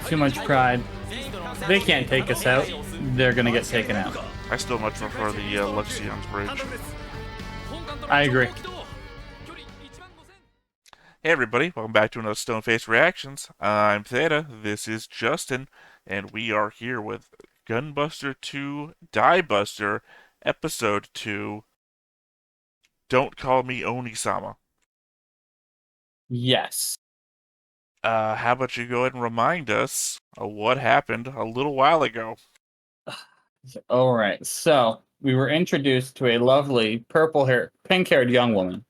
Too much pride. They can't take us out. They're gonna get taken out. I still much prefer the Luxion's bridge. I agree. Hey everybody, welcome back to another Stoneface Reactions. I'm Theta, this is Justin, and we are here with Gunbuster 2 Diebuster, Episode 2, Don't Call Me Oneé-Sama. Yes. How about you go ahead and remind us of what happened a little while ago? Alright, so we were introduced to a lovely pink-haired young woman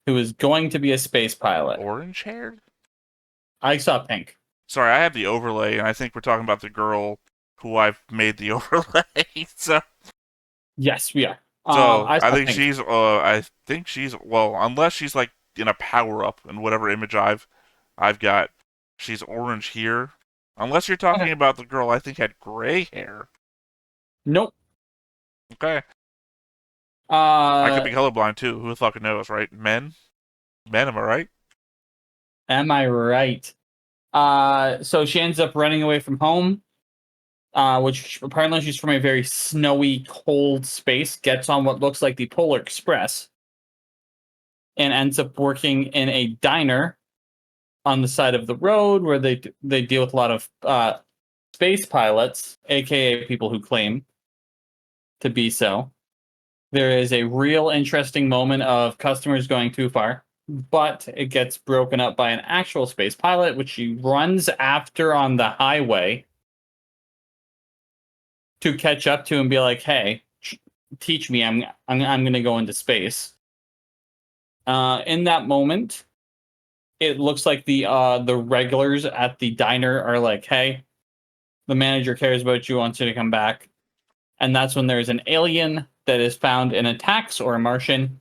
who is going to be a space pilot. Orange-haired? I saw pink. Sorry, I have the overlay, and I think we're talking about the girl who I've made the overlay, so... Yes, we are. So, I think pink. she's, well, unless she's, like, in a power-up in whatever image I've got, she's orange here. Unless you're talking about the girl I think had gray hair. Nope. Okay. I could be colorblind, too. Who the fuck knows, right? Men, am I right? Am I right? So she ends up running away from home, which apparently she's from a very snowy, cold space, gets on what looks like the Polar Express, and ends up working in a diner on the side of the road where they deal with a lot of space pilots, aka people who claim to be so. There is a real interesting moment of customers going too far, but it gets broken up by an actual space pilot, which she runs after on the highway to catch up to and be like, "Hey, teach me. I'm going to go into space." In that moment, it looks like the regulars at the diner are like, "Hey, the manager cares about you, wants you to come back." And that's when there's an alien that is found and attacks, or a Martian.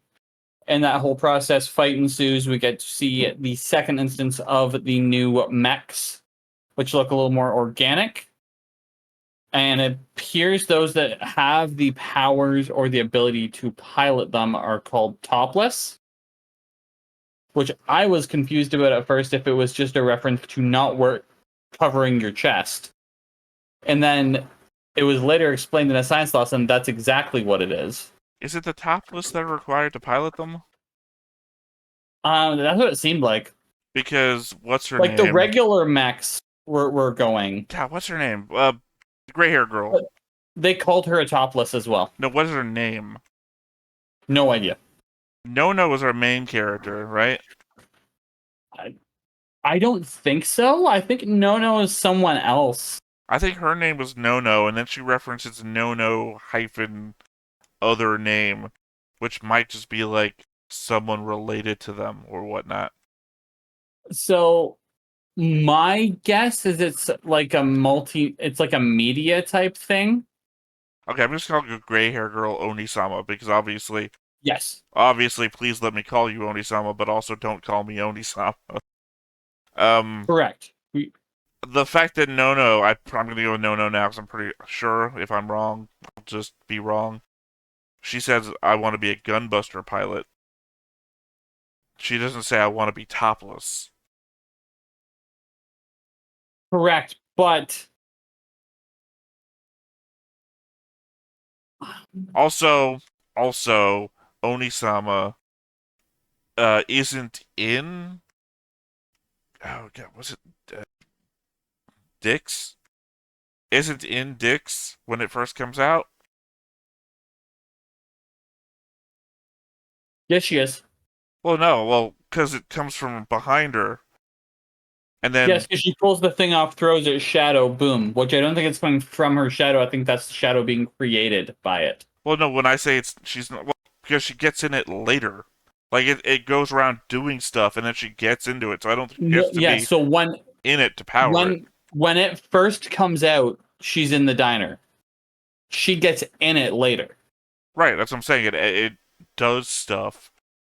And that whole process, fight ensues. We get to see the second instance of the new mechs, which look a little more organic. And it appears those that have the powers or the ability to pilot them are called topless, which I was confused about at first if it was just a reference to not covering your chest. And then it was later explained in a science lesson that's exactly what it is. Is it the topless that are required to pilot them? That's what it seemed like. Because, what's her like name? The regular mechs were going. God, what's her name? The gray-haired girl. But they called her a topless as well. No, what is her name? No idea. No was our main character, right? I don't think so. I think No is someone else. I think her name was No, and then she references No hyphen other name, which might just be like someone related to them or whatnot. So my guess is it's like a media type thing. Okay, I'm just gonna go gray hair girl Oneé-Sama because obviously, please let me call you Oneé-Sama, but also don't call me Oneé-Sama. Correct. The fact that I'm gonna go with No now because I'm pretty sure if I'm wrong, I'll just be wrong. She says I want to be a gunbuster pilot. She doesn't say I want to be topless. Correct, but also, Oneé-Sama isn't in. Oh god, was it Dix? Isn't in Dix when it first comes out? Yes, she is. Well, because it comes from behind her. And then... Yes, because she pulls the thing off, throws it, shadow, boom. Which I don't think it's coming from her shadow. I think that's the shadow being created by it. Well, no, when I say she's not... Well, because she gets in it later. Like, it goes around doing stuff, and then she gets into it. So I don't think she has to be so when in it to power it. When it first comes out, she's in the diner. She gets in it later. Right, that's what I'm saying. It does stuff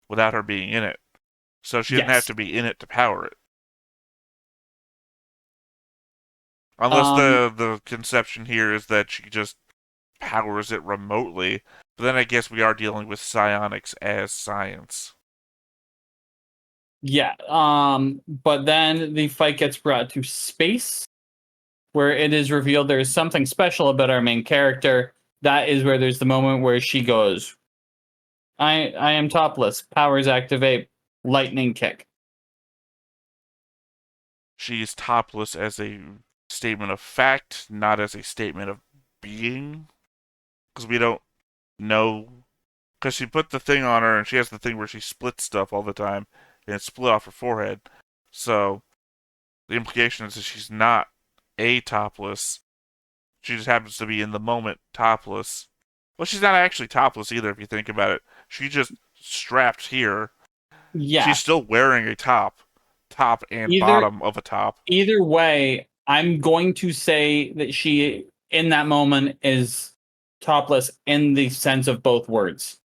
without her being in it. So she doesn't have to be in it to power it. Unless the conception here is that she just powers it remotely. But then I guess we are dealing with psionics as science. Yeah. But then the fight gets brought to space, where it is revealed there's something special about our main character. That is where there's the moment where she goes, I am topless. Powers activate. Lightning kick. She's topless as a statement of fact, not as a statement of being. Because we don't know. Because she put the thing on her, and she has the thing where she splits stuff all the time, and it's split off her forehead. So the implication is that she's not a topless. She just happens to be in the moment topless. Well, she's not actually topless either, if you think about it. She just strapped here. Yeah. She's still wearing a top and bottom of a top. Either way, I'm going to say that she, in that moment, is topless in the sense of both words,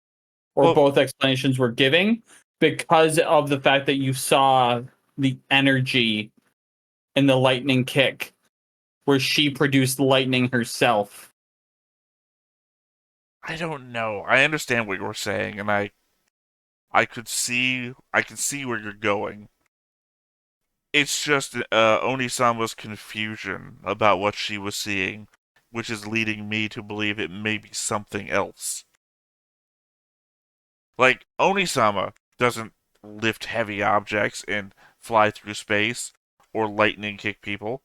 or both explanations we're giving, because of the fact that you saw the energy in the lightning kick, where she produced lightning herself. I don't know. I understand what you're saying, and I can see where you're going. It's just Oneé-Sama's confusion about what she was seeing, which is leading me to believe it may be something else. Like, Oneé-Sama doesn't lift heavy objects and fly through space or lightning kick people.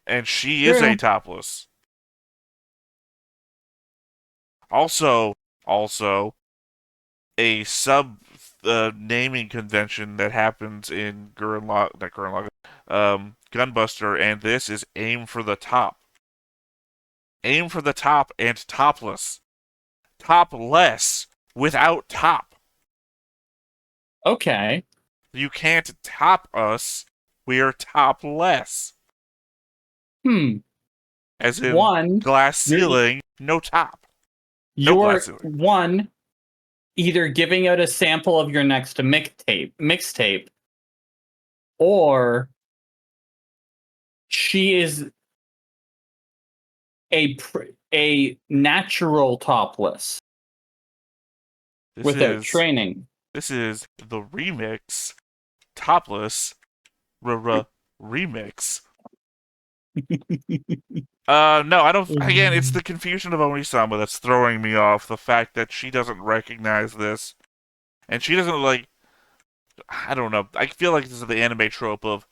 And she is a topless. Also, a sub naming convention that happens in Gunbuster, and this is aim for the top. Aim for the top and topless. Topless without top. Okay. You can't top us. We're topless. As in glass ceiling, no top. No glass ceiling. One, either giving out a sample of your next mixtape, or she is a natural topless without training. This is the remix topless remix. No, I don't. Again, it's the confusion of Oneé-Sama that's throwing me off. The fact that she doesn't recognize this, and she doesn't like. I don't know. I feel like this is the anime trope of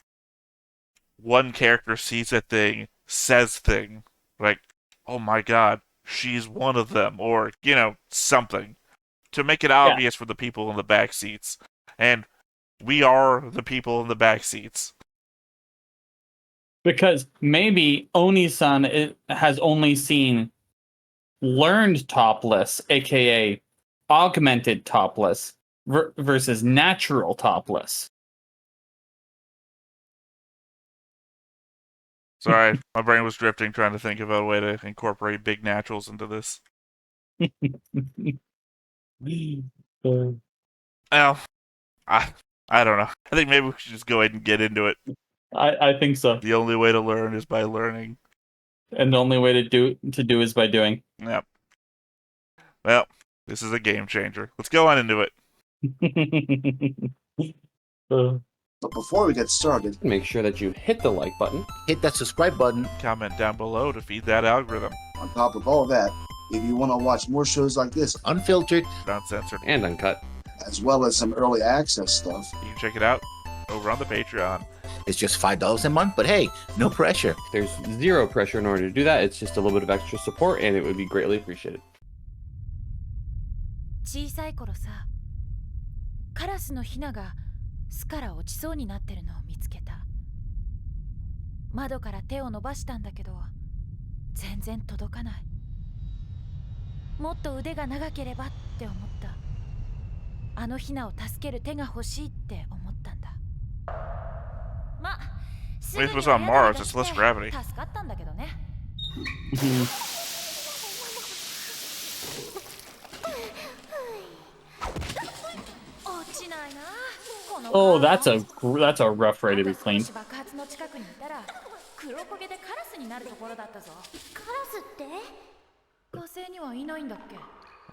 one character sees a thing, says thing, like, "Oh my god, she's one of them," or something, to make it obvious for the people in the back seats, and we are the people in the back seats. Because maybe Oni-san has only seen learned topless, aka augmented topless, versus natural topless. Sorry, my brain was drifting trying to think of a way to incorporate big naturals into this. Well, I don't know. I think maybe we should just go ahead and get into it. I think so. The only way to learn is by learning. And the only way to do is by doing. Yep. Well, this is a game changer. Let's go on into it. But before we get started, make sure that you hit the like button, hit that subscribe button, comment down below to feed that algorithm. On top of all that, if you want to watch more shows like this, unfiltered, uncensored, and uncut, as well as some early access stuff, you can check it out over on the Patreon. It's just $5 a month, but hey, no pressure. There's zero pressure in order to do that. It's just a little bit of extra support, and it would be greatly appreciated. 小さい頃さ、カラスのヒナが巣から落ちそうになってるのを見つけた。窓から手を伸ばしたんだけど、全然届かない。もっと腕が長ければって思った。あのヒナを助ける手が欲しいって思ったんだ。ま、すぐに助かったんだけどね。Oh, that's a rough way to be cleaned. I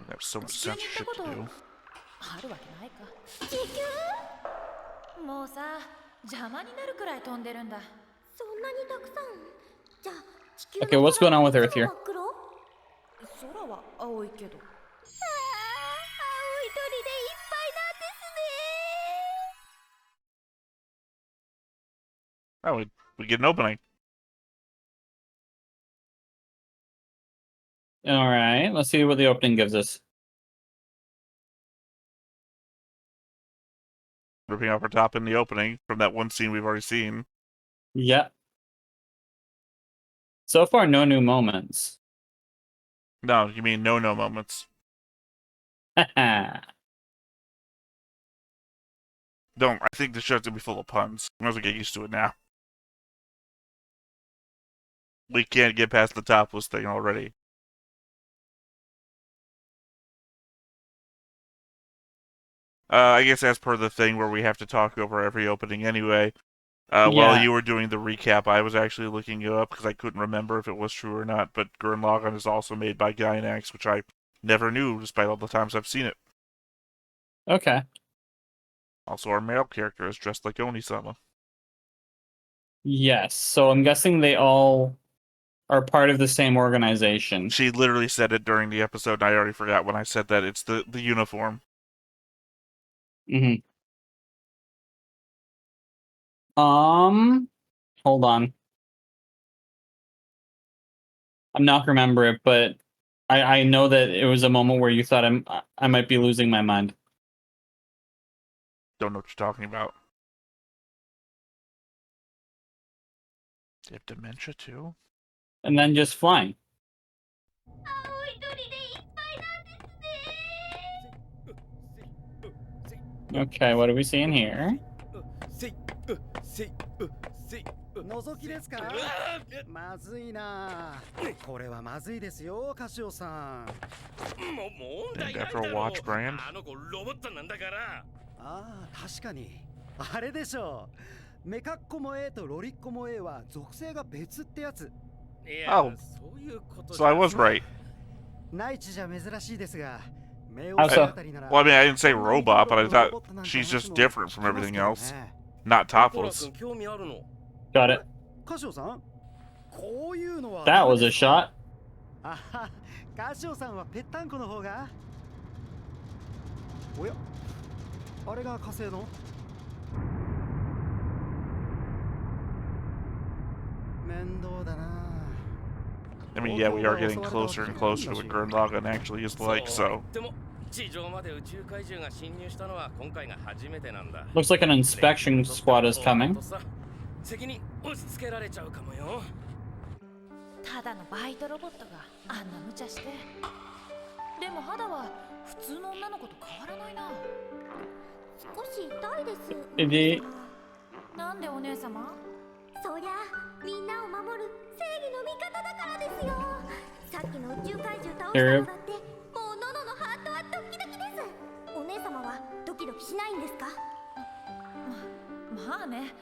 have so much censorship to do. もうさ、邪魔になるくらい飛んでるんだ。そんなにたくさん。じゃあ地球 Okay, what's going on with Earth here? 空は青いけど。青い鳥でいっぱいなんですね。 Oh, we get an opening. All right, let's see what the opening gives us. Ripping off our top in the opening from that one scene we've already seen. Yep. So far, no new moments. No, you mean no moments. Haha. Don't. I think the show's gonna be full of puns. I might as well get used to it now. We can't get past the topless thing already. I guess as per the thing where we have to talk over every opening anyway. While Yeah. you were doing the recap, I was actually looking it up because I couldn't remember if it was true or not. But Gurren Lagann is also made by Gainax, which I never knew despite all the times I've seen it. Okay. Also, our male character is dressed like Oneé-Sama. Yes. So I'm guessing they all are part of the same organization. She literally said it during the episode, and I already forgot when I said that. It's the uniform. Mm-hmm. Hold on. I'm not remember it, but I know that it was a moment where you thought I might be losing my mind. Don't know what you're talking about. They have dementia too? And then just flying. 青い鳥でいっぱいなんですね。 Okay, what are we seeing here? 覗きですか？まずいな。これはまずいですよ、カシオさん。Named after a watch brand? ああ、確かに。あれでしょう。メカッコモ A とロリッコモ A は属性が別ってやつ。 Oh, so I was right. 内地じゃ珍しいですが、目を How so? あたりなら。 Well, I mean, I didn't say robot, but I thought she's just different from everything else. Not topless. Got it. カシオさん、こういうのは。 That was a shot. あは、カシオさんはぺったんこの方が。おや、あれが火星の。面倒だな。 I mean, yeah, we are getting closer and closer to what Gurren Lagann actually is like, so. Looks like an inspection squad is coming. ただのバイトロボットがあんな無茶して。でも肌は普通の女の子と変わらないな。少し痛いです。で、なんでお姉様？そりゃみんなを守る正義の味方だからですよ。さっきの宇宙怪獣倒したのだってもうノノのハートはドキドキです。お姉様はドキドキしないんですか？まあね、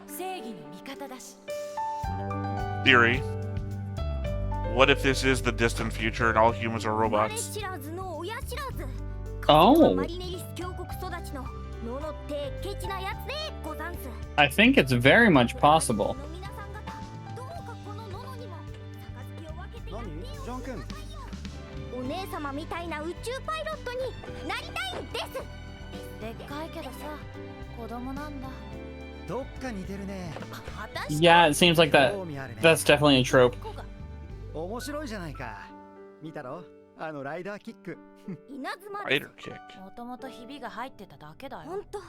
正義の味方だし。 Theory. What if this is the distant future and all humans are 我 robots? 知らずの親知らず。 Oh. マリネリス峡谷育ちのノノってケチなやつでござんす。 I think it's very much possible. 皆さん方どうかこのノノにも杯を分けてやってよ。何？じゃんけん。お姉様みたいな宇宙パイロットになりたいんです。でっかいけどさ、子供なんだ。どっか似てるね。 Yeah, it seems like that. 興味あるね。 That's definitely a trope. 面白いじゃないか。見たろ？あのライダーキック。稲妻です。 Rider kick. もともとひびが入ってただけだよ。ほんと。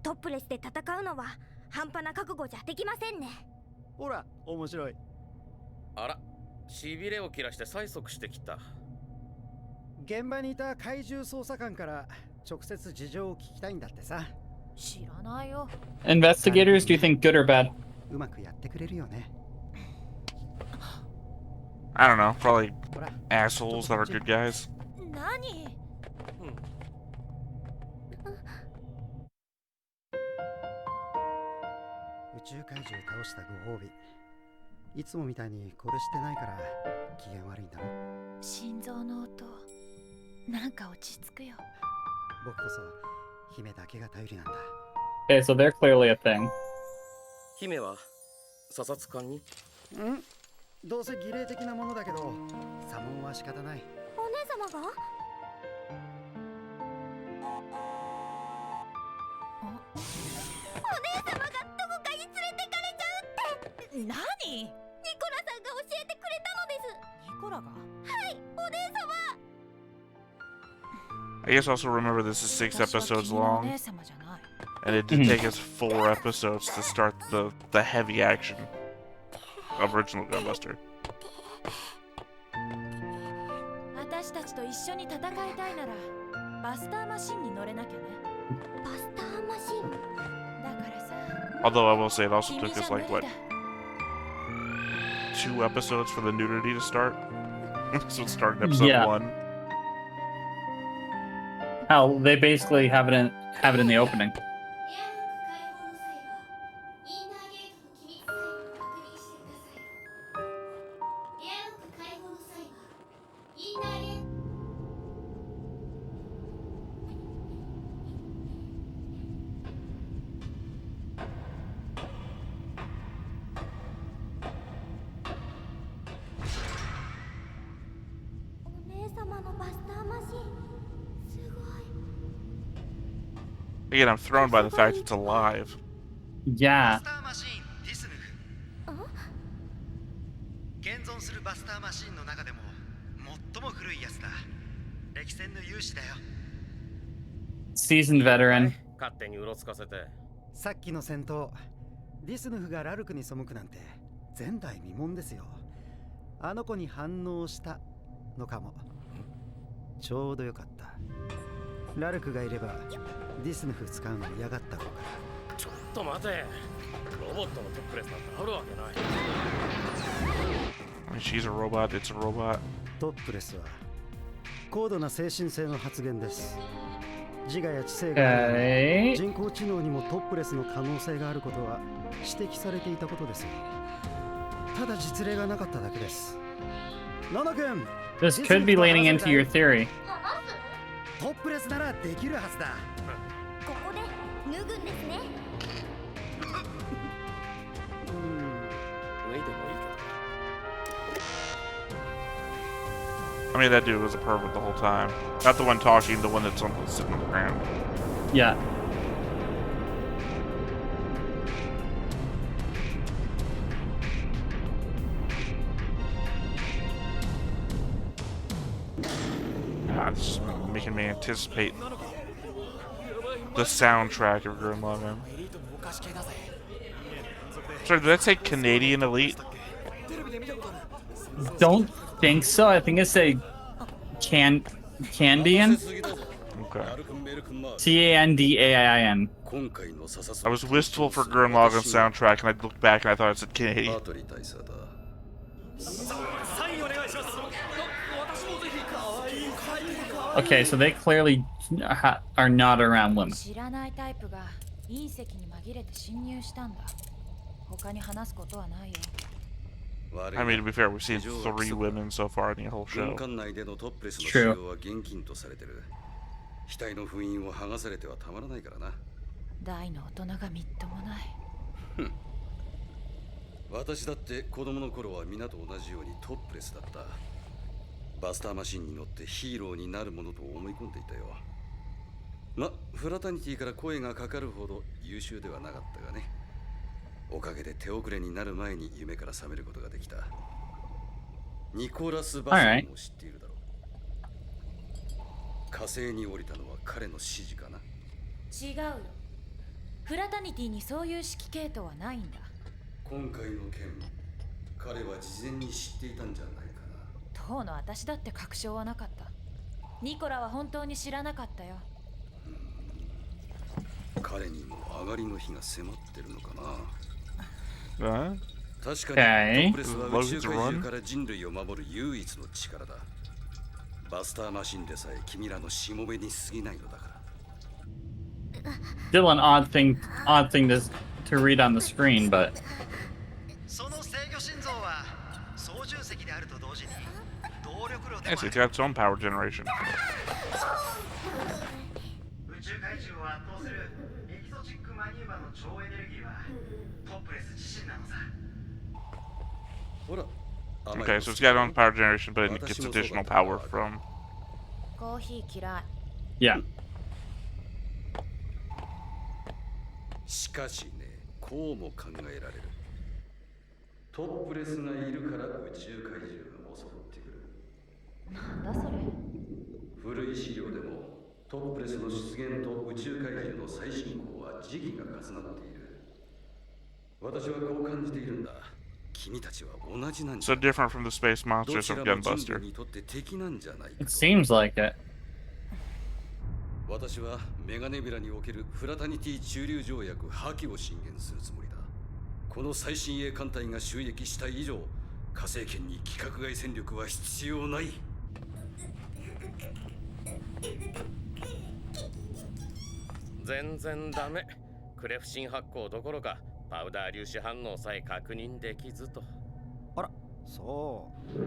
トップレスで戦うのは半端な覚悟じゃできませんね。ほら、面白い。あら、しびれを切らして催促してきた。現場にいた怪獣捜査官から直接事情を聞きたいんだってさ。知らないよ。 Investigators, do you think good or bad? うまくやってくれるよね。 I don't know. Probably ほら、 assholes that are good guys. 何？宇宙怪獣倒したご褒美。いつもみたいにこれしてないから機嫌悪いんだろ。心臓の音、なんか落ち着くよ。僕こそ姫だけが頼りなんだ。Okay, so they're clearly a thing. 姫は査察官にどうせ儀礼的なものだけど、左門は仕方ない。お姉様がお姉様がどこかに連れてかれちゃうって。何？ニコラさんが教えてくれたのです。ニコラが？はい、お姉様。 I guess also remember this is 6 episodes long, and it did take us 4 episodes to start the heavy action of original Gunbuster. 私たちと一緒に戦いたいならバスターマシンに乗れなきゃね。バスターマシン。だからさ。 Although I will say it also took us like what 2 episodes for the nudity to start. So it started in episode 1. Hell, they basically have it in the opening. Again, I'm thrown by the fact it's alive. Yeah. 現存するバスターマシンの中でも最も古いやつだ。歴戦の勇士だよ。 Seasoned veteran. 勝手にうろつかせて。さっきの戦闘、ディスヌフがラルクに背くなんて前代未聞ですよ。あの子に反応したのかも。ちょうどよかった。ラルクがいればディスヌフ使うの嫌がった子から。ちょっと待て。ロボットのトップレスなんてあるわけない。I mean, she's a robot, it's a robot. トップレスは高度な精神性の発言です。自我や知性がある人工知能にもトップレスの可能性があることは指摘されていたことです。ただ実例がなかっただけです。ノノ君、 This could be leaning into your theory. トップレスならできるはずだ。ここで脱ぐんですね。脱いでもいいけど。 I mean, that dude was a pervert the whole time. Not the one talking, the one that's sitting on the ground. Yeah. Ah, this is making me anticipate the soundtrack of Gurren Lagann. Sorry, did that say Canadian Elite? Don't think so. I think it's a Candian. Okay. Candain. I was wistful for Gurren Lagann's soundtrack, and I looked back and I thought it said Canadian. Okay, so they clearly are not around women. 知らないタイプが隕石に紛れて侵入したんだ。他に話すことはないよ。 I mean, to be fair, we've seen 3 women so far in the whole show. True. 大の大人がみっともない。私だって子供の頃は皆と同じようにトップレスだった。バスターマシンに乗ってヒーローになるものと思い込んでいたよ。ま、フラタニティから声がかかるほど優秀ではなかったがね。おかげで手遅れになる前に夢から覚めることができた。ニコラス・バスンを知っているだろう。火星に降りたのは彼の指示かな。違うよ。フラタニティにそういう指揮系統はないんだ。今回の件、彼は事前に知っていたんじゃないかな。当の私だって確証はなかった。ニコラは本当に知らなかったよ。彼にも上がりの日が迫ってるのかな。確かにト Okay. ップレスは宇宙怪獣から人類を守る唯一の力だ。バスターマシンでさえ君らのしもべに過ぎないのだから。 Still an odd thing to read on the screen, but その制御心臓は操縦席であると同時に動力炉でも Yes, it's got its own power generation. 宇宙怪獣を圧倒する Okay, so it's got own power generation, but it gets additional power from. コーヒー嫌い。 Yeah. しかしね、こうも考えられる。トップレスがいるから宇宙怪獣が襲ってくる。なんだそれ。古い資料でもトップレスの出現と宇宙怪獣の最新号は時期が重なっている。私はこう感じているんだ。君たちは同じなんじ So ゃ。 different from the space ど monsters ち of らも人 Gunbuster. 類にとって敵なんじゃないか It と。 seems like it. 私はメガネビラにおけるフラタニティ駐留条約破棄を進言するつもりだ。この最新鋭艦隊が襲撃した以上、火星圏に規格外戦力は必要ない。全然ダメ。クレフシン発光どころかパウダー粒子反応さえ確認できずと。あら、そう。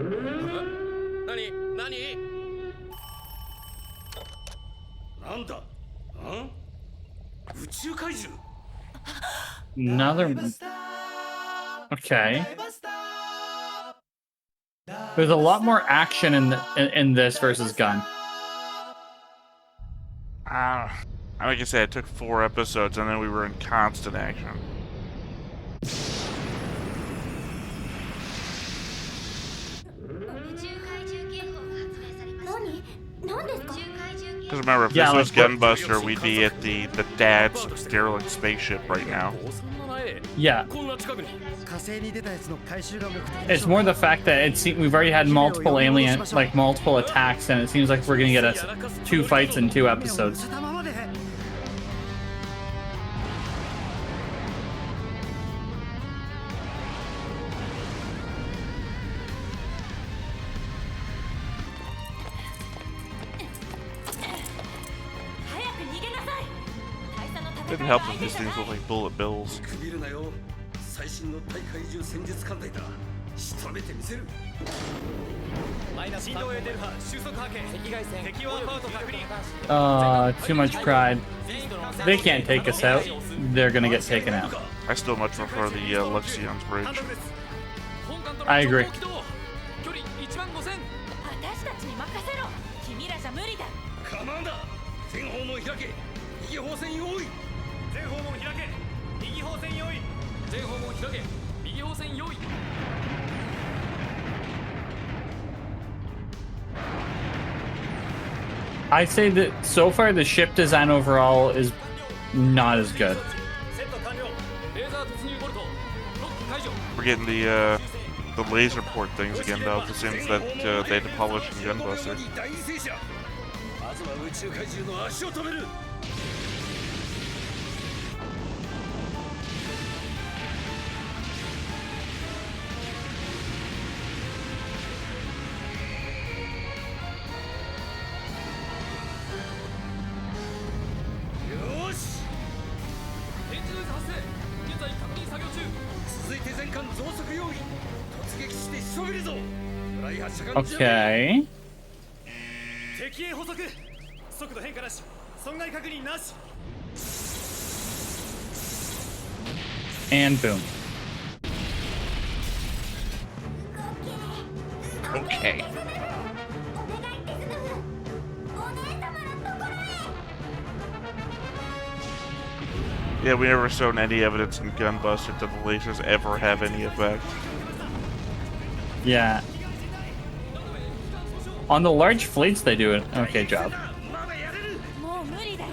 何なんだ？宇宙怪獣？ Another. Okay. There's a lot more action in this versus Gun. Like I said, it took 4 episodes, and then we were in constant action. Because remember, if Yeah, this was like, Gunbuster, we'd be at the dad's Sterling spaceship right now. Yeah. 火星に出たやつの回収が目的 It's more the fact that we've already had multiple multiple attacks, and it seems like we're gonna get 2 fights in 2 episodes. たままで。早く逃げなさい。大佐の戦 Didn't いが help that these things look like bullet bills. くびるなよ。最新の大怪獣戦術艦隊だ。仕留めてみせる。振動エーテル波収束波形赤外線敵はアパート確認。 Too much pride. They can't take us out. They're gonna get taken out. I still much prefer the Luxion's bridge. I agree. 距離15000。私たちに任せろ。君らじゃ無理だ。カマンダー、全方門開け。右方線用意。全方門開け。右方線用意。全方門開け。右方線用意。 I'd say that so far the ship design overall is not as good. セット完了。レーザー突入ボルト。ロック解除。 We're getting the laser port things again, though. The same that they had to polish in Gunbuster. 第二戦車。まずは宇宙怪獣の足を止める。 よし。エンジン発生。現在確認作業中。続いて全艦増速用意。突撃して仕留めるぞ。フライ発射艦準備。 Okay. 敵へ捕捉。速度変化なし。損害確認なし。 And boom. Okay. Yeah, we never shown any evidence in Gunbuster that the lasers ever have any effect. Yeah. On the large fleets, they do an okay job. もう無理だよ。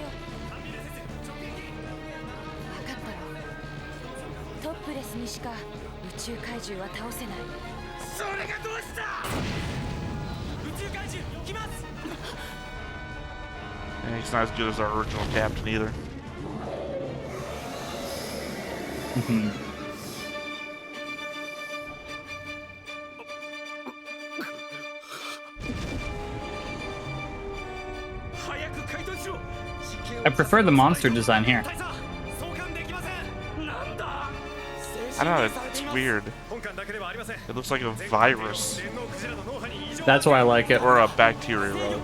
分かったろ。トップレスにしか宇宙怪獣は倒せない。それがどうした。宇宙怪獣来ます。 And he's not as good as our original captain either. Mhm. I prefer the monster design here. I don't know, it's weird. It looks like a virus. That's why I like it. Or a bacteria, rather.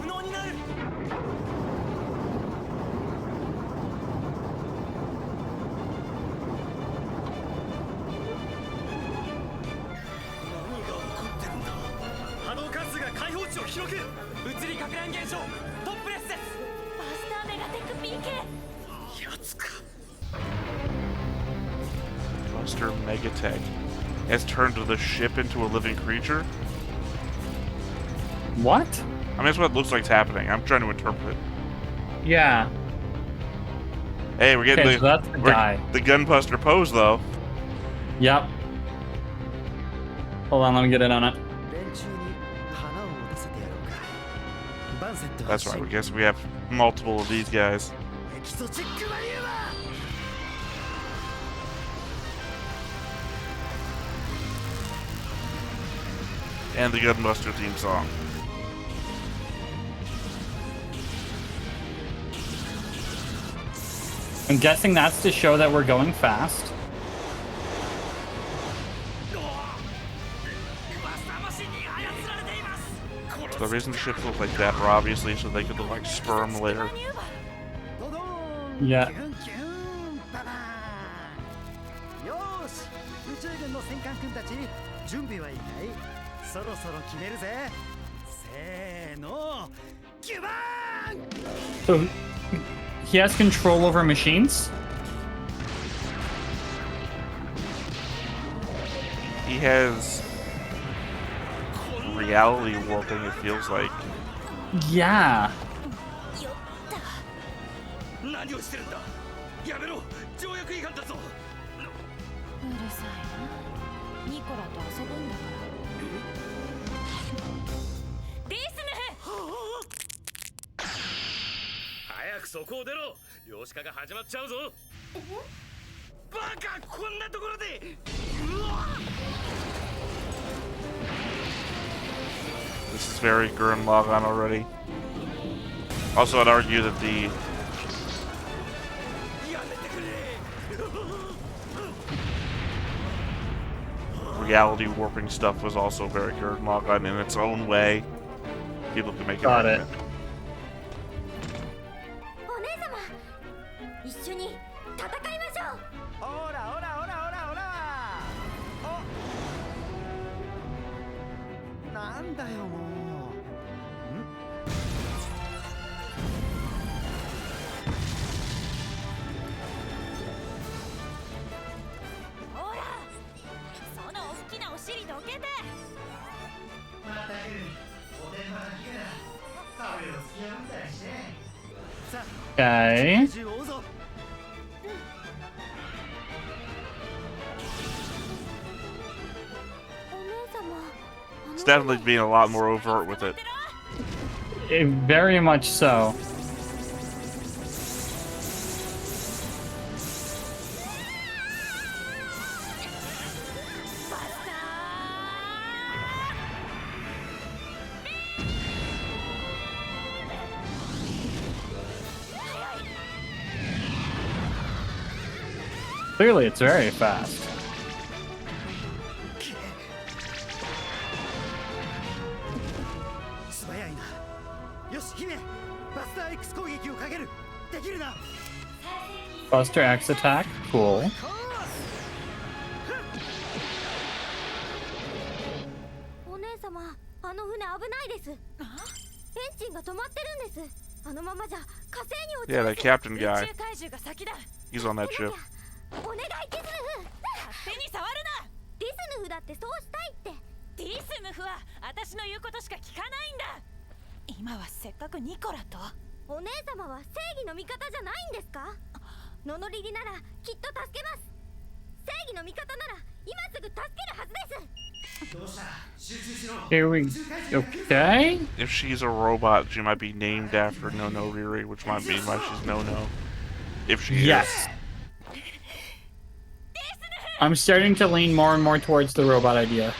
Buster Megatech has turned the ship into a living creature? What? I mean, that's what it looks like is happening. I'm trying to interpret it. Yeah. Hey, we're getting Okay, so that's the guy. the gunbuster pose, though. Yep. Hold on, let me get in on it. That's right. I guess we have multiple of these guys. And the gunbuster theme song. I'm guessing that's to show that we're going fast. The reason the ships look like that are obviously so they could look like sperm later. Yeah. So he has control over machines? He has reality warping, it feels like. Yeah. This is very Gurren Lagann already. Also, I'd argue that the reality warping stuff was also very Gurren Lagann in its own way. People can make an Got it. argument. Okay. It's definitely being a lot more overt with it. Very much so. Clearly, it's very fast. Buster X attack, cool. Yeah, that captain guy. He's on that ship. Here we okay. If she's a robot, she might be named after No Riri, which might mean why she's No. If she Yes. is. I'm starting to lean more and more towards the robot idea.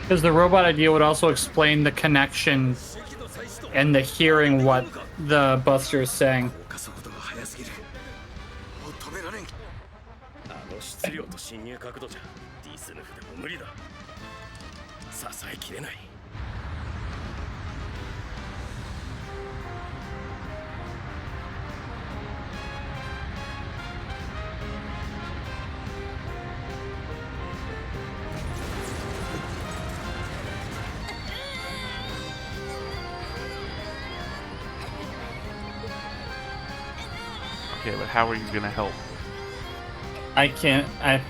Because the robot idea would also explain the connection and the hearing what the Buster is saying. 熱量と侵入角度じゃディスヌフでも無理だ。支えきれない。Okay, but how are you gonna help? I can't. I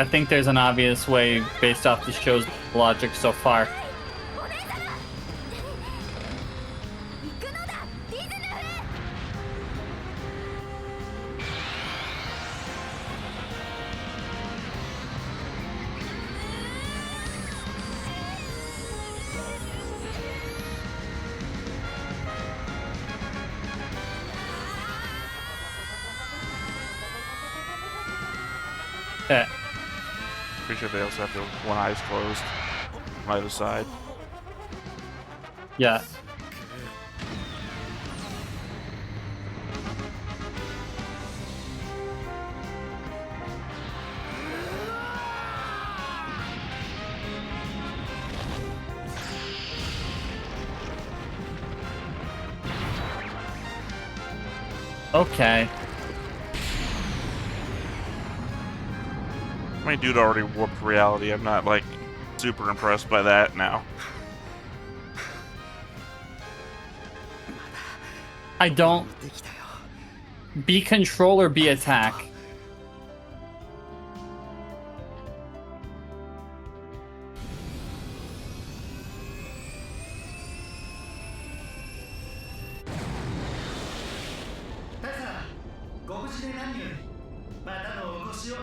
think there's an obvious way based off the show's logic so far. お姉様行くのだディズヌフ。 Okay. Pretty sure they also have their one eyes closed on either side. Yeah. Okay. I mean, dude already warped reality. I'm not, like, super impressed by that now. I don't. Be control or be attack.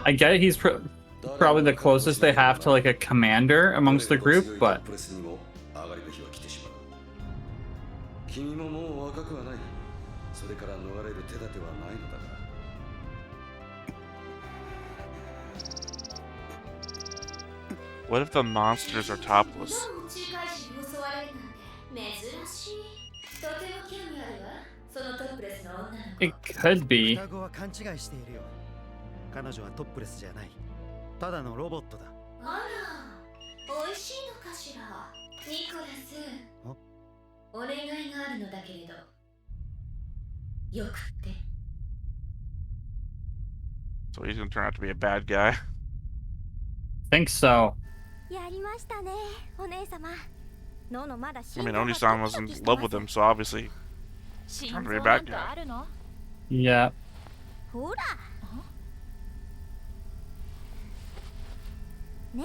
I get it, he's probably the closest they have to like a commander amongst the group, but 君ももう若くはない。それから逃れる手立てはないのだから。 What if the monsters are topless? it could be. 双子は勘違いしているよ。彼女はトップレスじゃない。ただのロボットだ。あら、美味しいのかしら。ニコラス。お願いがあるのだけれど。よくって。 So he's gonna turn out to be a bad guy. Think so. やりましたね、お姉様。ノノまだ I mean, Oneé-Sama was in love with him, so obviously he's trying to be a bad guy. Yeah. ほら。ね。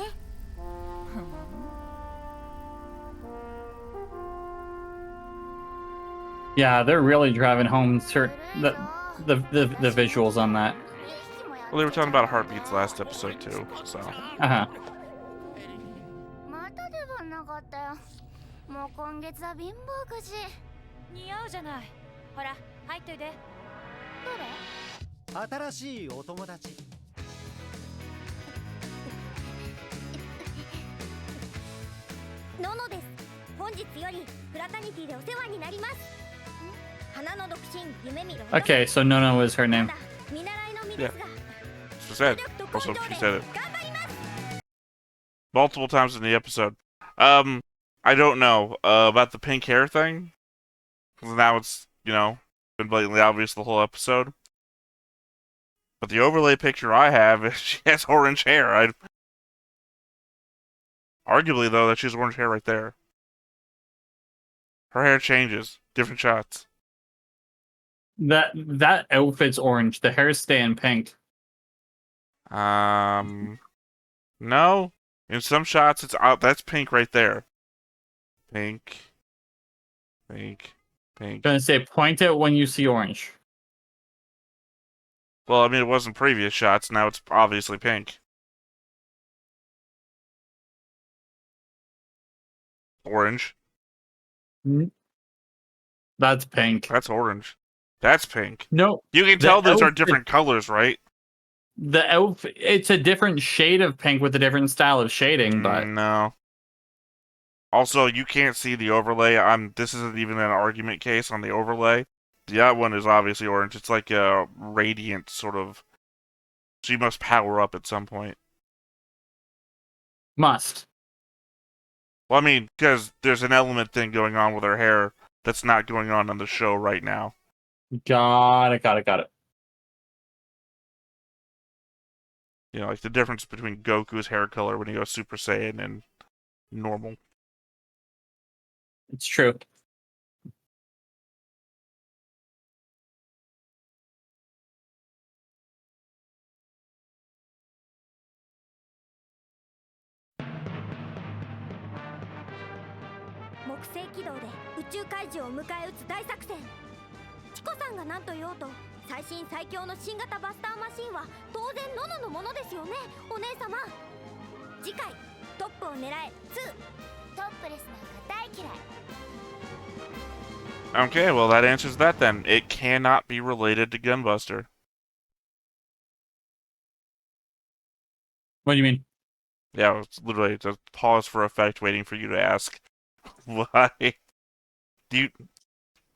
Yeah, they're really driving home the visuals on that. Well, they were talking about heartbeats last episode too, so. Uh-huh. また出番なかったよ。もう今月は貧乏くじ。似合うじゃない。ほら、入っといて。どれ？新しいお友達。ノノです。本日よりフラタニティでお世話になります。花の独身夢見ろ。 Okay, so Nono is her name. 見習いの身ですが。 She said. Also, she said it multiple times in the episode. I don't know about the pink hair thing. 'Cause now it's, you know, been blatantly obvious the whole episode. But the overlay picture I have is she has orange hair. Arguably, though, that she has orange hair right there. Her hair changes. Different shots. That outfit's orange. The hair's staying pink. No. In some shots, it's that's pink right there. Pink. Pink. Pink. Gonna say point it when you see orange. Well, I mean, it was in previous shots. Now it's obviously pink. Orange. That's pink. That's orange. That's pink. No. You can tell those are different colors, right? The outfit, it's a different shade of pink with a different style of shading, but No. Also, you can't see the overlay. This isn't even an argument case on the overlay. The other one is obviously orange. It's like a radiant sort of She must power up at some point. Must. Well, I mean, because there's an element thing going on with her hair that's not going on the show right now. Got it. You know, like the difference between Goku's hair color when he goes Super Saiyan and normal. It's true. Okay, well that answers that then. It cannot be related to Gunbuster. What do you mean? Yeah, it's literally just pause for effect, waiting for you to ask. Why? Do you?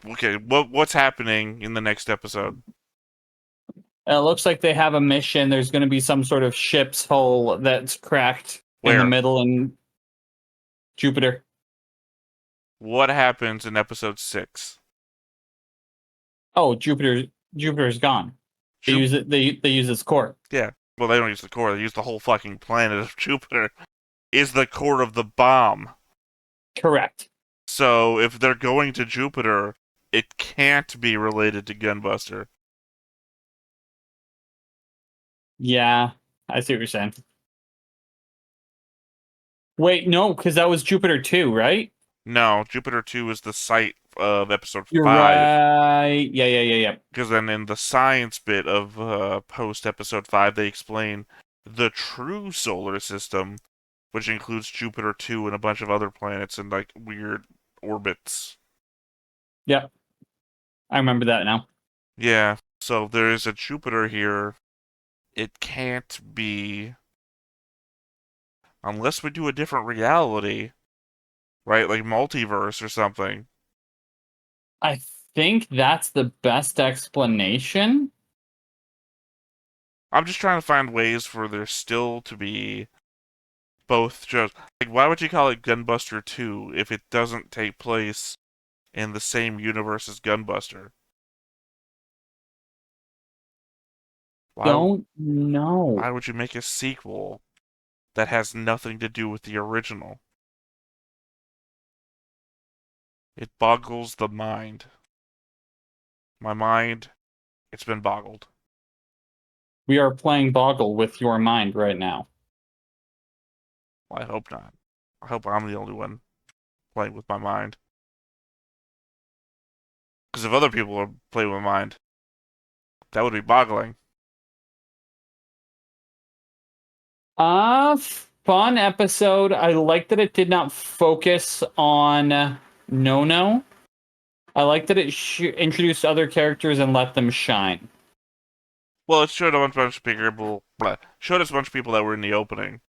Okay, what's happening in the next episode? It looks like they have a mission. There's going to be some sort of ship's hull that's cracked in the Where? middle in Jupiter. What happens in episode 6? Oh, Jupiter's gone. They use it. They use its core. Yeah. Well, they don't use the core. They use the whole fucking planet of Jupiter. Is the core of the bomb. Correct. So if they're going to Jupiter, it can't be related to Gunbuster. Yeah, I see what you're saying. Wait, no, because that was Jupiter 2, right? No, Jupiter 2 is the site of episode 5. You're right. Yeah. Because then in the science bit of post episode 5, they explain the true solar system, which includes Jupiter 2 and a bunch of other planets in like weird orbits. Yep. I remember that now. Yeah, so there is a Jupiter here. It can't be, unless we do a different reality, right? Like multiverse or something. I think that's the best explanation. I'm just trying to find ways for there still to be both shows. Like, why would you call it Gunbuster 2 if it doesn't take place in the same universe as Gunbuster? Don't know. Why would you make a sequel that has nothing to do with the original? It boggles the mind. My mind, it's been boggled. We are playing Boggle with your mind right now. Well, I hope not. I hope I'm the only one playing with my mind. Because if other people are playing with my mind, that would be boggling. Fun episode. I like that it did not focus on No. I like that it introduced other characters and let them shine. Well, it showed a bunch of people. Showed us a bunch of people that were in the opening.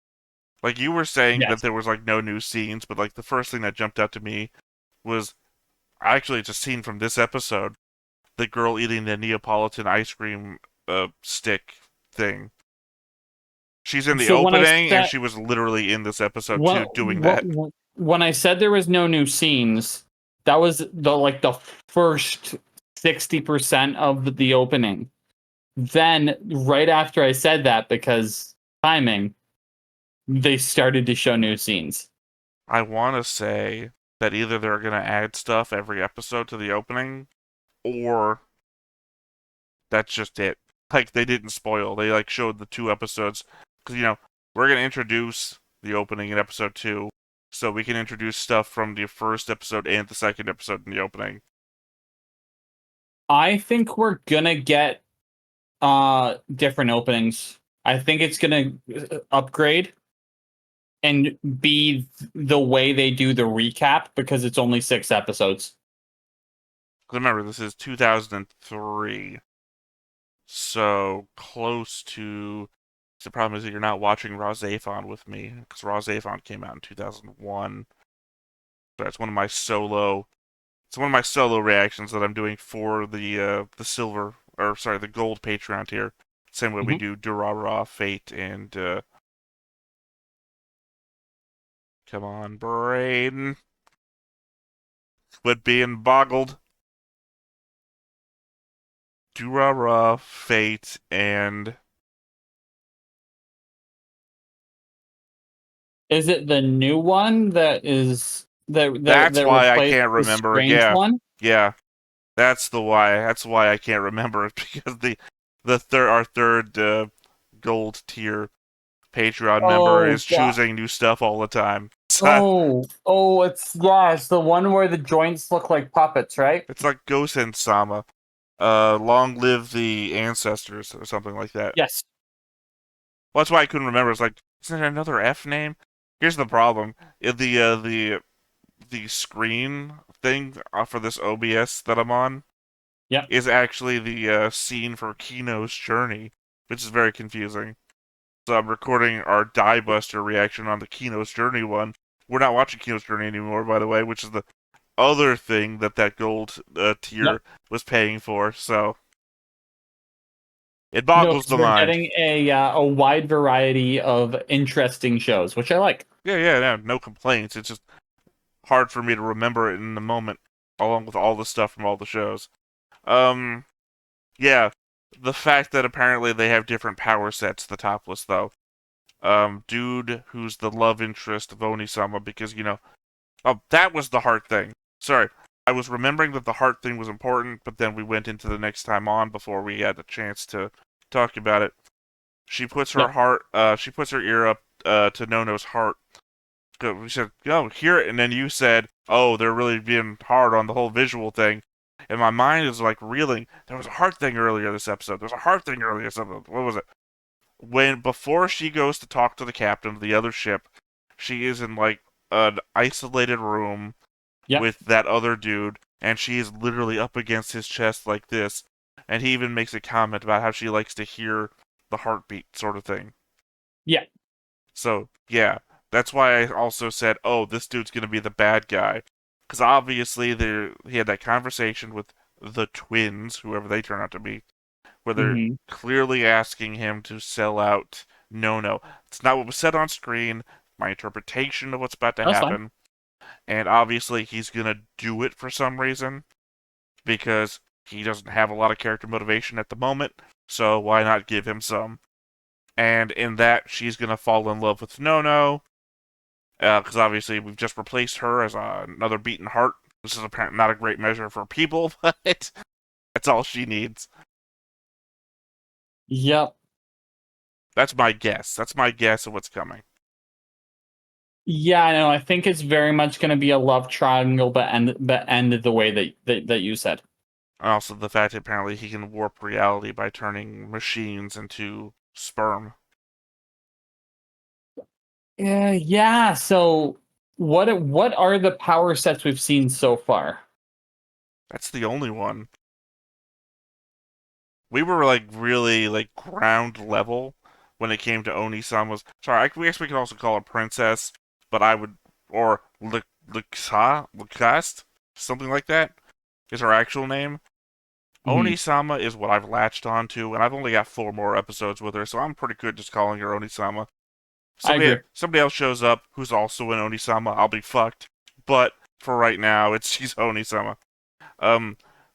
Like you were saying that there was like no new scenes, but like the first thing that jumped out to me was actually it's a scene from this episode. The girl eating the Neapolitan ice cream stick thing. She's in the opening, and she was literally in this episode too, doing that. When I said there was no new scenes, that was the first 60% of the opening. Then, right after I said that, because timing, they started to show new scenes. I want to say that either they're going to add stuff every episode to the opening, or that's just it. Like, they didn't spoil. They, like, showed the 2 episodes. Because, you know, we're going to introduce the opening in episode 2, so we can introduce stuff from the first episode and the second episode in the opening. I think we're going to get different openings. I think it's going to upgrade and be the way they do the recap, because it's only 6 episodes. Remember, this is 2003. So, close to... The problem is that you're not watching Raw Zaphon with me, because Raw Zaphon came out in 2001. That's one of my solo... It's one of my solo reactions that I'm doing for the silver... Or, sorry, the gold Patreon tier. Same way we do Durarara, Fate, and come on, brain. Quit being boggled. Durarara, Fate, and Is it the new one that is that's that why I replaced can't the remember. strange one? Yeah. That's why I can't remember it, because our third gold tier Patreon member Oh is god. choosing new stuff all the time. So, It's the one where the joints look like puppets, right? it's like Gosen-sama. Long live the ancestors or something like that. Yes. Well, that's why I couldn't remember. It's like, isn't there another F name? Here's the problem. The screen thing for this OBS that I'm on is actually the scene for Kino's Journey, which is very confusing. So I'm recording our Diebuster reaction on the Kino's Journey one. We're not watching Kino's Journey anymore, by the way, which is the other thing that gold tier was paying for. So it boggles the we're mind. getting a wide variety of interesting shows, which I like. Yeah, no complaints. It's just hard for me to remember it in the moment, along with all the stuff from all the shows. Yeah, the fact that apparently they have different power sets, the topless, though. Dude who's the love interest of Oneé-Sama, because, oh, that was the heart thing. Sorry, I was remembering that the heart thing was important, but then we went into the next time on before we had a chance to talk about it. She puts her she puts her ear up to Nono's heart. We said, "Oh, hear it," and then you said, "Oh, they're really being hard on the whole visual thing." And my mind is like reeling. There was a heart thing earlier this episode. There was a heart thing earlier this episode. What was it? Before she goes to talk to the captain of the other ship, she is in like an isolated room with that other dude, and she is literally up against his chest like this. And he even makes a comment about how she likes to hear the heartbeat, sort of thing. Yeah. So, yeah. That's why I also said, oh, this dude's going to be the bad guy. Because obviously he had that conversation with the twins, whoever they turn out to be, where they're clearly asking him to sell out Nono. It's not what was said on screen, my interpretation of what's about to happen. And obviously he's going to do it for some reason, because he doesn't have a lot of character motivation at the moment, so why not give him some? And in that, she's going to fall in love with Nono, because obviously we've just replaced her as another beaten heart. This is apparently not a great measure for people, but that's all she needs. Yep. That's my guess. That's my guess of what's coming. Yeah, I know. I think it's very much going to be a love triangle, but end the way that you said. And also the fact that apparently he can warp reality by turning machines into sperm. Yeah. So what are the power sets we've seen so far? That's the only one. We were like really like ground level when it came to Oneé-Sama's. Sorry, we guess we could also call her princess, but I would, or Lucast, something like that is her actual name. Oneé-Sama is what I've latched onto, and I've only got 4 more episodes with her, so I'm pretty good just calling her Oneé-Sama. Somebody else shows up who's also an Oneé-Sama, I'll be fucked. But for right now, she's Oneé-Sama.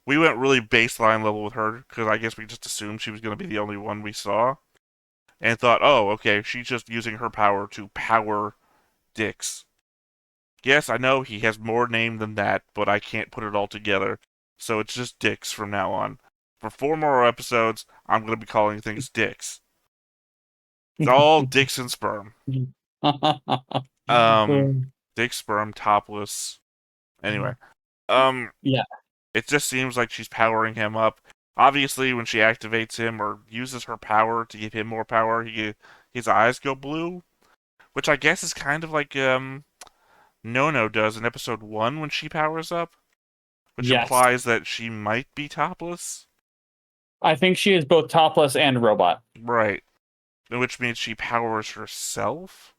We went really baseline level with her, because I guess we just assumed she was going to be the only one we saw. And thought, oh, okay, she's just using her power to power Dix. Yes, I know he has more name than that, but I can't put it all together. So it's just Dix from now on. For 4 more episodes, I'm going to be calling things Dix. It's all Dix and sperm. Dix, sperm, topless. Anyway. Yeah. It just seems like she's powering him up. Obviously, when she activates him or uses her power to give him more power, his eyes go blue. Which I guess is kind of like Nono does in episode 1 when she powers up. Which implies that she might be topless. I think she is both topless and robot. Right. Which means she powers herself?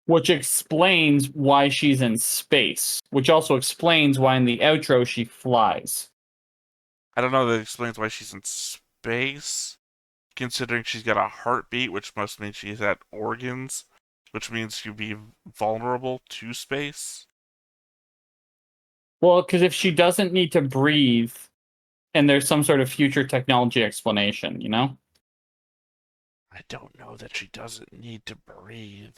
Which explains why she's in space. Which also explains why in the outro she flies. I don't know that explains why she's in space, considering she's got a heartbeat, which must mean she's had organs, which means she'd be vulnerable to space. Well, because if she doesn't need to breathe, and there's some sort of future technology explanation, you know? I don't know that she doesn't need to breathe.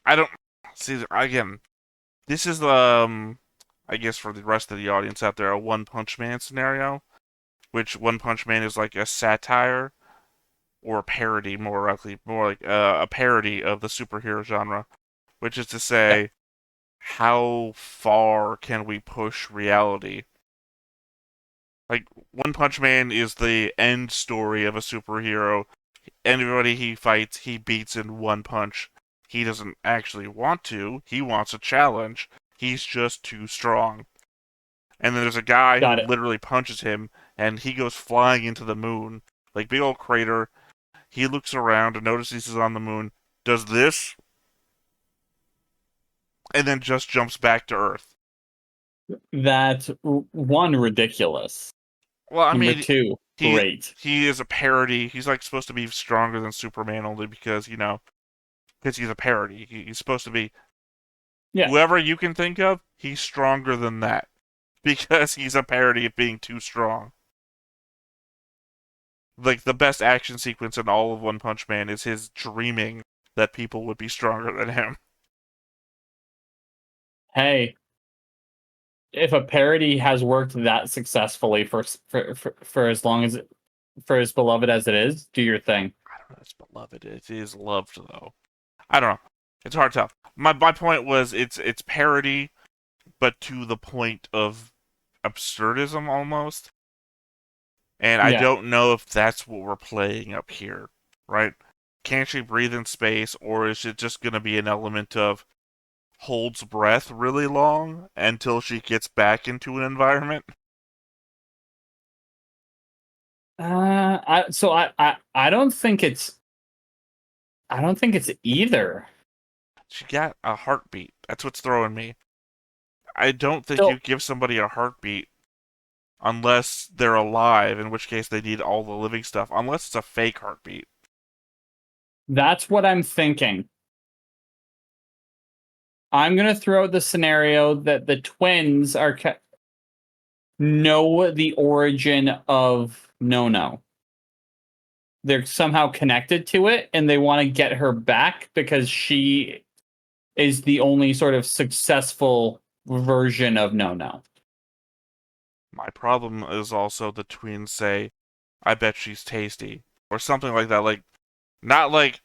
I don't see again. This is I guess for the rest of the audience out there, a One Punch Man scenario, which One Punch Man is like a satire or a parody, more like a parody of the superhero genre, which is to say, how far can we push reality? Like, One Punch Man is the end story of a superhero. Anybody he fights, he beats in one punch. He doesn't actually want to. He wants a challenge. He's just too strong. And then there's a guy who literally punches him, and he goes flying into the moon. Like, big old crater. He looks around and notices he's on the moon, does this, and then just jumps back to Earth. That's one, ridiculous. Well, I Number mean, two, great. He is a parody. He's like supposed to be stronger than Superman only because, because he's a parody. He's supposed to be whoever you can think of, he's stronger than that. Because he's a parody of being too strong. Like, the best action sequence in all of One Punch Man is his dreaming that people would be stronger than him. Hey, if a parody has worked that successfully for as long as for as beloved as it is, do your thing. I don't know if it's beloved. It is loved though. I don't know. It's hard to tell. My point was it's parody, but to the point of absurdism almost. And I don't know if that's what we're playing up here, right? Can she breathe in space, or is it just going to be an element of holds breath really long until she gets back into an environment? I don't think it's either. She got a heartbeat. That's what's throwing me. I don't think you give somebody a heartbeat unless they're alive, in which case they need all the living stuff, unless it's a fake heartbeat. That's what I'm thinking. I'm going to throw out the scenario that the twins know the origin of No. They're somehow connected to it, and they want to get her back because she is the only sort of successful version of No. My problem is also the twins say, I bet she's tasty. Or something like that. Like, not like,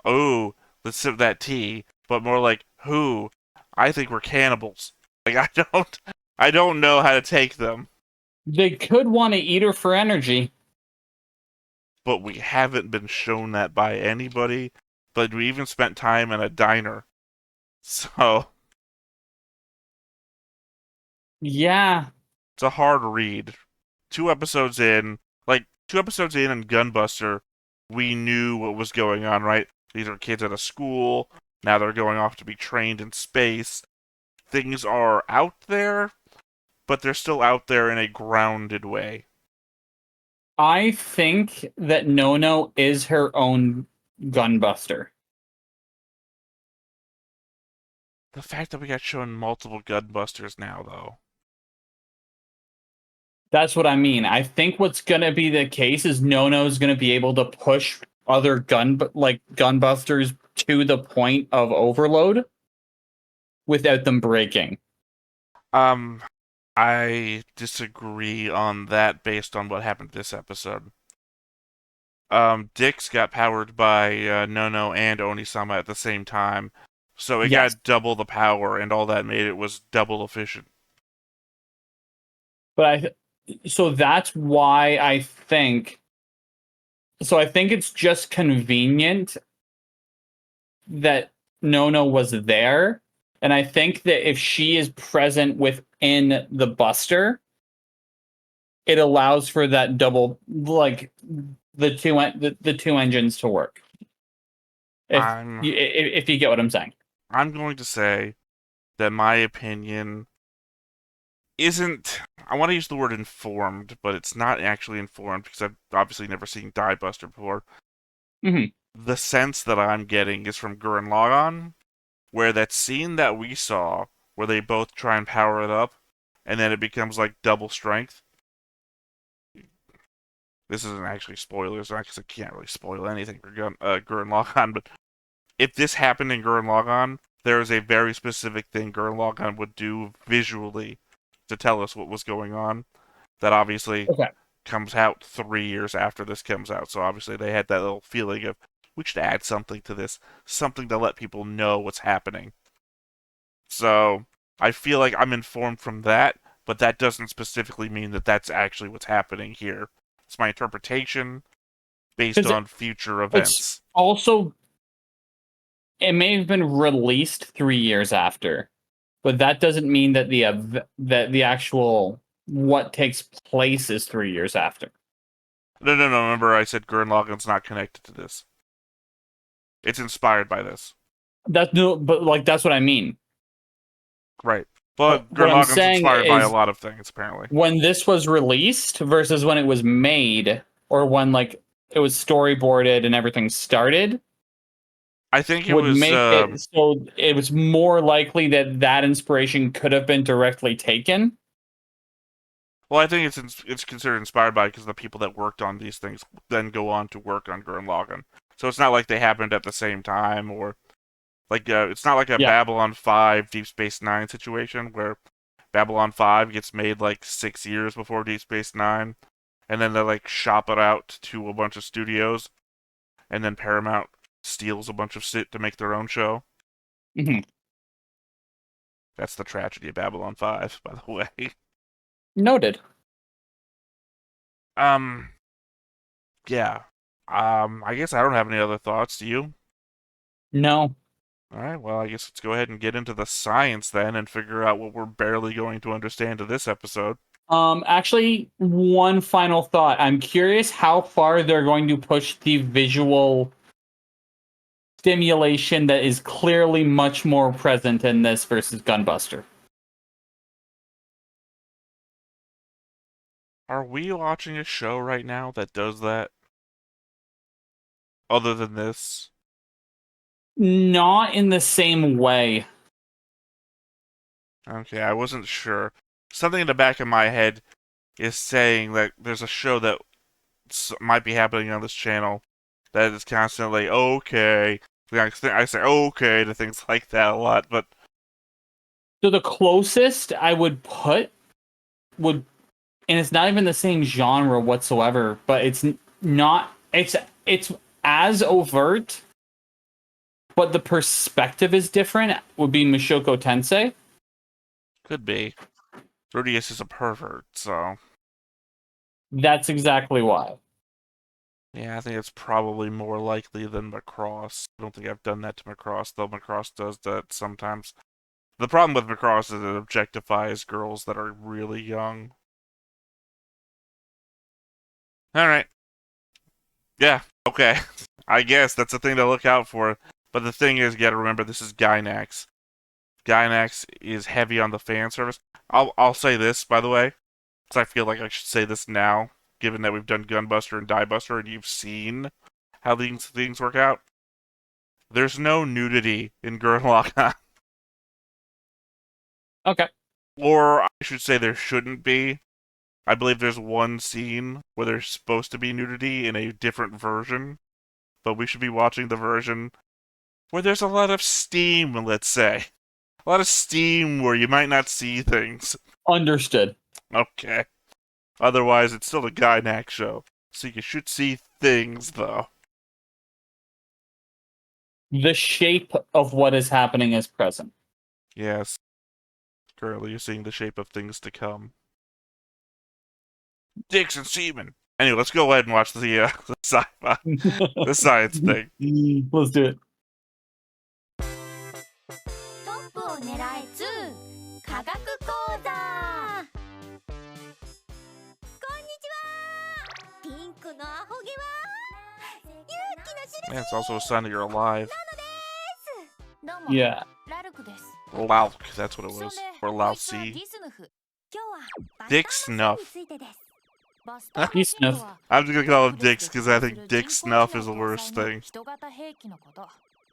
oh, let's sip that tea, but more like, who? I think we're cannibals. Like, I don't know how to take them. They could want to eat her for energy. But we haven't been shown that by anybody. But we even spent time in a diner. So. Yeah. It's a hard read. 2 episodes in and Gunbuster, we knew what was going on, right? These are kids at a school. Now they're going off to be trained in space. Things are out there, but they're still out there in a grounded way. I think that No is her own gunbuster. The fact that we got shown multiple gunbusters now, though. That's what I mean. I think what's going to be the case is Nono's going to be able to push other gunbusters to the point of overload without them breaking. I disagree on that based on what happened this episode. Dix got powered by Nono and Oneé-Sama at the same time, so it got double the power, and all that made it was double efficient. But so that's why I think it's just convenient that Nono was there. And I think that if she is present within the Buster, it allows for that double, like the two engines to work. If you get what I'm saying. I'm going to say that my opinion isn't... I want to use the word informed, but it's not actually informed because I've obviously never seen Diebuster before. Mhm. The sense that I'm getting is from Gurren Lagann, where that scene that we saw, where they both try and power it up, and then it becomes like double strength. This isn't actually spoilers, because I can't really spoil anything for Gurren Lagann, but if this happened in Gurren Lagann, there is a very specific thing Gurren Lagann would do visually to tell us what was going on. That obviously comes out 3 years after this comes out, so obviously they had that little feeling of, we should add something to this, something to let people know what's happening. So, I feel like I'm informed from that, but that doesn't specifically mean that that's actually what's happening here. It's my interpretation based on future events. It's also, it may have been released 3 years after, but that doesn't mean that the actual what takes place is 3 years after. No. Remember, I said Gurren Lagann's not connected to this. It's inspired by this. But that's what I mean. Right. But What Gurren I'm Lagann's saying inspired by a is, lot of things, apparently. when this was released versus when it was made, or when like it was storyboarded and everything started, I think it would was make it so it was more likely that inspiration could have been directly taken. Well, I think it's considered inspired by because the people that worked on these things then go on to work on Gurren Lagann. So it's not like they happened at the same time, or like it's not like a Babylon 5 Deep Space Nine situation where Babylon 5 gets made like 6 years before Deep Space Nine, and then they like shop it out to a bunch of studios, and then Paramount steals a bunch of shit to make their own show. Mm-hmm. That's the tragedy of Babylon 5, by the way. Noted. Yeah. I guess I don't have any other thoughts. Do you? No. Alright, well, I guess let's go ahead and get into the science then and figure out what we're barely going to understand in this episode. Actually, one final thought. I'm curious how far they're going to push the visual stimulation that is clearly much more present in this versus Gunbuster. Are we watching a show right now that does that? Other than this? Not in the same way. Okay, I wasn't sure. Something in the back of my head is saying that there's a show that might be happening on this channel that is constantly, okay. I say okay to things like that a lot, but... So the closest I would put would... And it's not even the same genre whatsoever, but it's not... It's as overt, but the perspective is different, would be Mushoku Tensei. Could be. Rudius is a pervert, so... That's exactly why. Yeah, I think it's probably more likely than Macross. I don't think I've done that to Macross, though Macross does that sometimes. The problem with Macross is it objectifies girls that are really young. Alright. Yeah, okay. I guess that's the thing to look out for. But the thing is, you gotta remember, this is Gainax. Gainax is heavy on the fan service. I'll say this, by the way, because I feel like I should say this now, given that we've done Gunbuster and Diebuster, and you've seen how these things work out. There's no nudity in Gurren Lagann. Okay. Or I should say there shouldn't be. I believe there's one scene where there's supposed to be nudity in a different version, but we should be watching the version where there's a lot of steam, let's say. A lot of steam where you might not see things. Understood. Okay. Otherwise, it's still a Gainax show, so you should see things, though. The shape of what is happening is present. Yes. Currently, you're seeing the shape of things to come. Dicks and semen. Anyway, let's go ahead and watch the sci-fi, the science thing. Let's do it. トップを狙え2科学講座こんにちはピンクのアホ毛は勇気の印 Yeah, it's also a sign that you're alive. どうも Yeah. ラルクです Lauk, that's what it was. Or こいつは Laosi. ディスヌフ今日は Dick Snuff. バスター He マシン snuff. とは I'm just gonna call him デ Dicks ク because レ I スで think 使 Dick 用する Snuff 人 is the 工知能 worst 搭載 thing. の人型兵器のこと。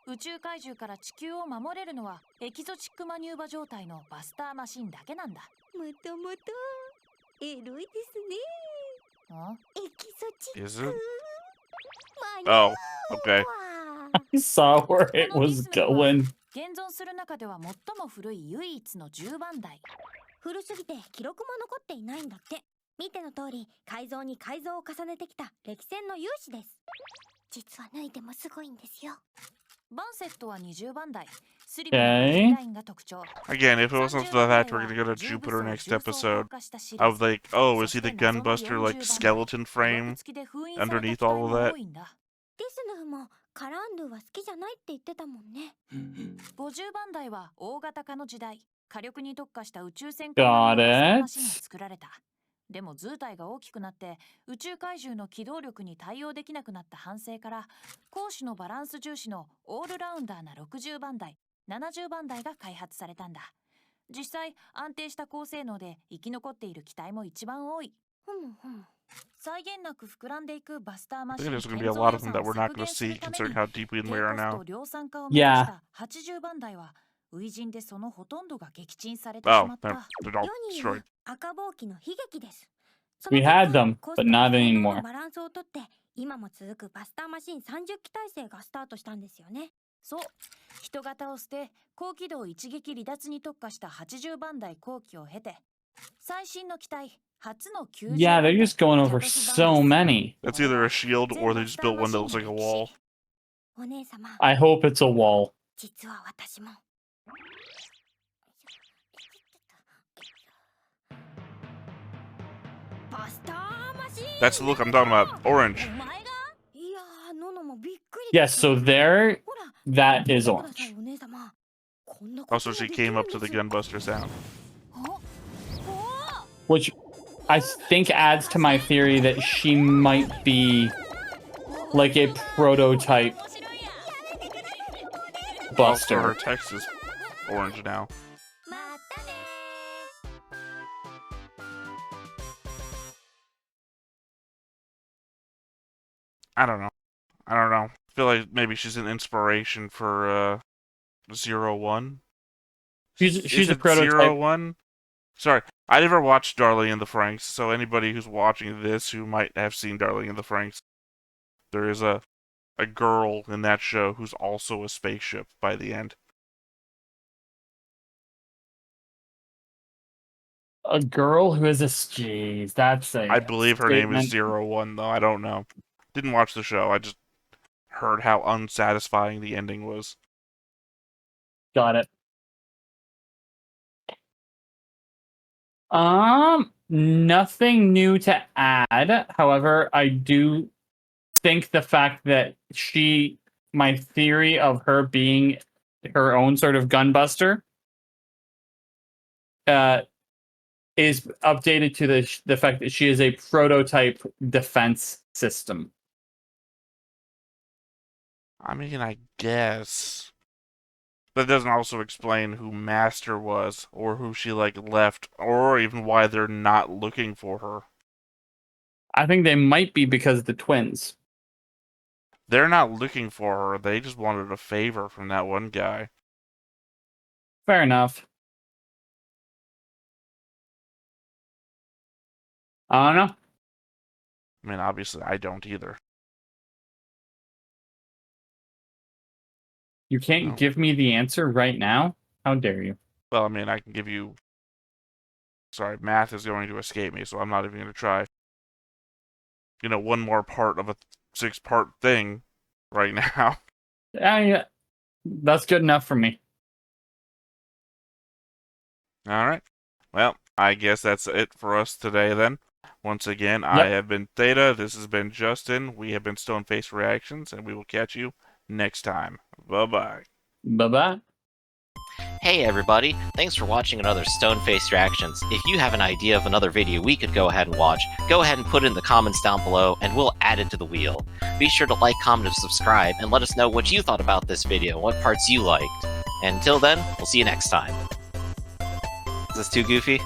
宇宙怪獣から地球を守れるのはエキゾチックマニューバ状態のバスターマシンだけなんだ。もともとエロいですね。ん？エキゾチッ Is ク it? マニュー Oh, okay. バ I saw where こ it のディ was スヌフは going. 現存する中では最も古い唯一の10番台。古すぎて記録も残っていないんだって。見ての通り改造に改造を重ねてきた歴戦の勇士です。実は脱いでもすごいんですよ。バンセットは20番台。スリムなボディラインが特徴。 Again, if it wasn't for that, we're gonna go to Jupiter next episode. I was like, oh, is he the gunbuster, like, skeleton frame underneath all of that? ディスヌフもカランドゥは好きじゃないって言ってたもんね。50番台は大型化の時代。火力に特化した宇宙戦 Got 艦 it. マシンが作られた。でも図体が大きくなって宇宙怪獣の機動力に対応できなくなった反省から攻守のバランス重視のオールラウンダーな60番台、70番台が開発されたんだ。実際安定した高性能で生き残っている機体も一番多い。際限なく膨らんでいくバスターマ I シン think there's gonna be a lot of them that we're not gonna see, considering how deeply in we are now. 量産化を目指した80番台は初陣でそのほとんどが撃沈されてし Oh, まった。 they're all 世に言う destroyed. 赤ぼうきの悲劇です。 We had them, コス but ト not と性能 anymore. のバランスをとって今も続くバスターマシン30機体制がスタートしたんですよね。そう、人型を捨て高機動一撃離脱に特化した80番台後期を経て最新の機体初の90 Yeah, they're just going over so many. That's either a shield or they just built one that looks like a wall. お姉様、 I hope it's a wall. 実は私もバスターマシン That's the look I'm talking about. Orange. お前がいやー、ノノもびっくり Yes, so there, ほら that is 見てください orange. お姉様。こんなこと Also, も she できる came ん up to で the すよ。 gunbuster sound. Which I think adds to my theory that she might be like a prototype Also, her buster. text is orange now. またねー。 I don't know. I don't know. I feel like maybe she's an inspiration for 01. She's Is a it prototype. 01? Sorry, I never watched Darling in the Franxx, so anybody who's watching this who might have seen Darling in the Franxx, there is a girl in that show who's also a spaceship by the end. A girl who is a jeez, that's a I believe her name is statement. 01, though. I don't know. Didn't watch the show. I just heard how unsatisfying the ending was. Got it. Nothing new to add. However, I do think the fact that my theory of her being her own sort of gunbuster, is updated to the fact that she is a prototype defense system. I mean, I guess. That doesn't also explain who Master was, or who she, left, or even why they're not looking for her. I think they might be because of the twins. They're not looking for her, they just wanted a favor from that one guy. Fair enough. I don't know. I mean, obviously, I don't either. You can't No. give me the answer right now? How dare you? Well, I mean, I can give you... Sorry, math is going to escape me, so I'm not even going to try. One more part of a 6-part thing right now. Yeah, that's good enough for me. Alright. Well, I guess that's it for us today then. Once again, I have been Theta, this has been Justin, we have been Stoneface Reactions, and we will catch you next time. Bye-bye. Bye-bye. Hey everybody, thanks for watching another Stoneface Reactions. If you have an idea of another video we could go ahead and watch, go ahead and put it in the comments down below and we'll add it to the wheel. Be sure to like, comment, and subscribe, and let us know what you thought about this video and what parts you liked. And until then, we'll see you next time. Is this too goofy?